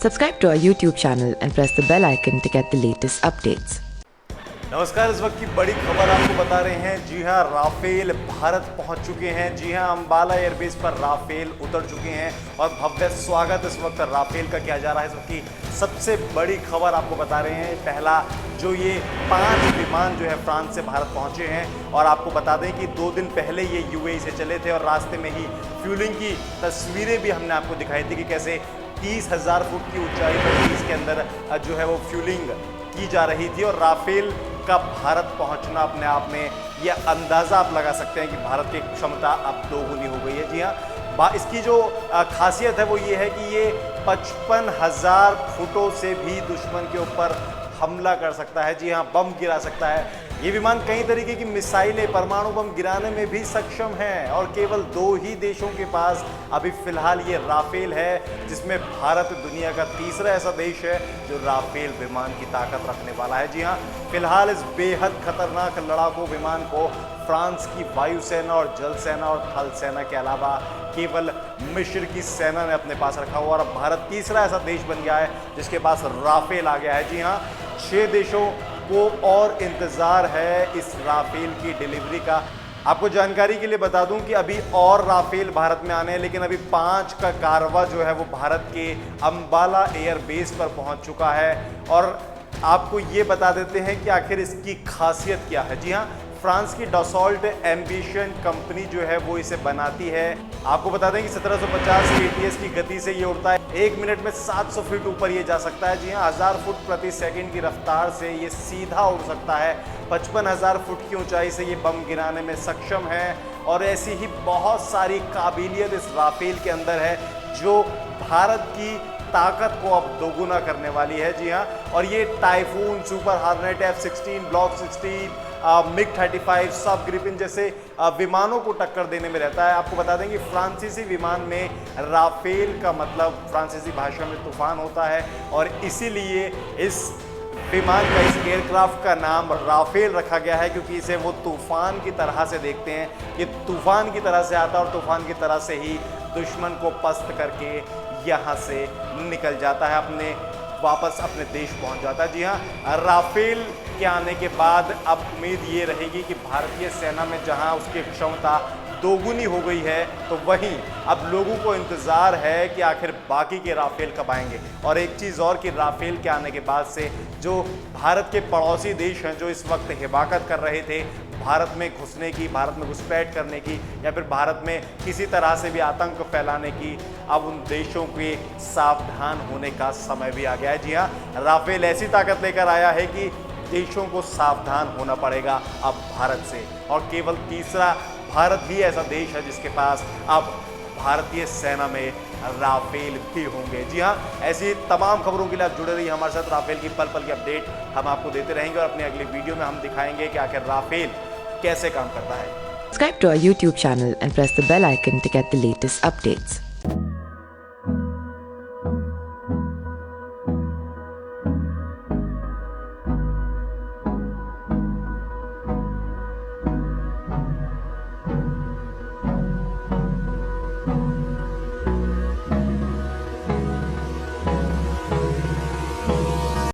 Subscribe to our YouTube channel and press the bell icon to get the latest updates. नमस्कार। इस वक्त की बड़ी खबर आपको बता रहे हैं। जी हां, राफेल भारत पहुंच चुके हैं। जी हां, अंबाला एयरबेस पर राफेल उतर चुके हैं और भव्य स्वागत इस वक्त राफेल का किया जा रहा है। इस वक्त की सबसे बड़ी खबर आपको बता रहे हैं। पहला जो ये 5 विमान जो है फ्रांस से भारत पहुंचे हैं और आपको बता दें कि 2 दिन पहले ये यूएई से चले थे और रास्ते में ही फ्यूलिंग की तस्वीरें भी हमने आपको दिखाई थी कि कैसे 30,000 फुट की ऊंचाई पर इसके अंदर जो है वो फ्यूलिंग की जा रही थी। और राफेल का भारत पहुंचना अपने आप में यह अंदाज़ा आप लगा सकते हैं कि भारत की क्षमता अब दोगुनी हो गई है। जी हाँ, इसकी जो खासियत है वो ये है कि ये 55,000 फुटों से भी दुश्मन के ऊपर हमला कर सकता है। जी हाँ, बम गिरा सकता है। ये विमान कई तरीके की मिसाइलें, परमाणु बम गिराने में भी सक्षम है और केवल 2 ही देशों के पास अभी फिलहाल ये राफेल है, जिसमें भारत दुनिया का तीसरा ऐसा देश है जो राफेल विमान की ताकत रखने वाला है। जी हाँ, फिलहाल इस बेहद खतरनाक लड़ाकू विमान को फ्रांस की वायुसेना और जल सेना और थल सेना के अलावा केवल मिस्र की सेना ने अपने पास रखा हुआ और अब भारत तीसरा ऐसा देश बन गया है जिसके पास राफेल आ गया है। जी हाँ, 6 देशों को और इंतज़ार है इस राफेल की डिलीवरी का। आपको जानकारी के लिए बता दूं कि अभी और राफेल भारत में आने हैं, लेकिन अभी 5 का कारवा जो है वो भारत के अंबाला एयरबेस पर पहुंच चुका है। और आपको ये बता देते हैं कि आखिर इसकी खासियत क्या है। जी हाँ, फ्रांस की डसॉल्ट एम्बिशन कंपनी जो है वो इसे बनाती है। आपको बता दें कि 1750 kts की गति से ये उड़ता है। 1 मिनट में 700 फीट ऊपर ये जा सकता है। जी हाँ, 1000 फुट प्रति सेकंड की रफ्तार से ये सीधा उड़ सकता है। 55,000 फुट की ऊंचाई से ये बम गिराने में सक्षम है और ऐसी ही बहुत सारी काबिलियत इस राफेल के अंदर है जो भारत की ताकत को अब दोगुना करने वाली है। जी हाँ, और ये typhoon, super हार्नेट, F-16, block 16, MiG-35, सब ग्रिफिन जैसे विमानों को टक्कर देने में रहता है। आपको बता दें कि फ्रांसीसी विमान में राफेल का मतलब फ्रांसीसी भाषा में तूफान होता है और इसीलिए इस विमान का, इस एयरक्राफ्ट का नाम राफेल रखा गया है, क्योंकि इसे वो तूफान की तरह से देखते हैं। ये तूफान की तरह से आता है और तूफान की तरह से ही दुश्मन को पस्त करके यहाँ से निकल जाता है, वापस अपने देश पहुंच जाता है। जी हाँ, राफेल के आने के बाद अब उम्मीद ये रहेगी कि भारतीय सेना में जहां उसकी क्षमता दोगुनी हो गई है, तो वहीं अब लोगों को इंतज़ार है कि आखिर बाकी के राफेल कब आएंगे। और एक चीज़ और कि राफेल के आने के बाद से जो भारत के पड़ोसी देश हैं जो इस वक्त हिमाकत कर रहे थे भारत में घुसने की, भारत में घुसपैठ करने की या फिर भारत में किसी तरह से भी आतंक फैलाने की, अब उन देशों के सावधान होने का समय भी आ गया है। जी हाँ, राफेल ऐसी ताकत लेकर आया है कि देशों को सावधान होना पड़ेगा अब भारत से। और केवल तीसरा भारत ही ऐसा देश है जिसके पास अब भारतीय सेना में राफेल भी होंगे। जी हाँ, ऐसी तमाम खबरों के लिए आप जुड़े रहिए हमारे साथ। राफेल की पल पल की अपडेट हम आपको देते रहेंगे और अपनी अगली वीडियो में हम दिखाएंगे कि आखिर राफेल कैसे काम करता है। Subscribe to our YouTube channel and press the bell icon to get the latest updates.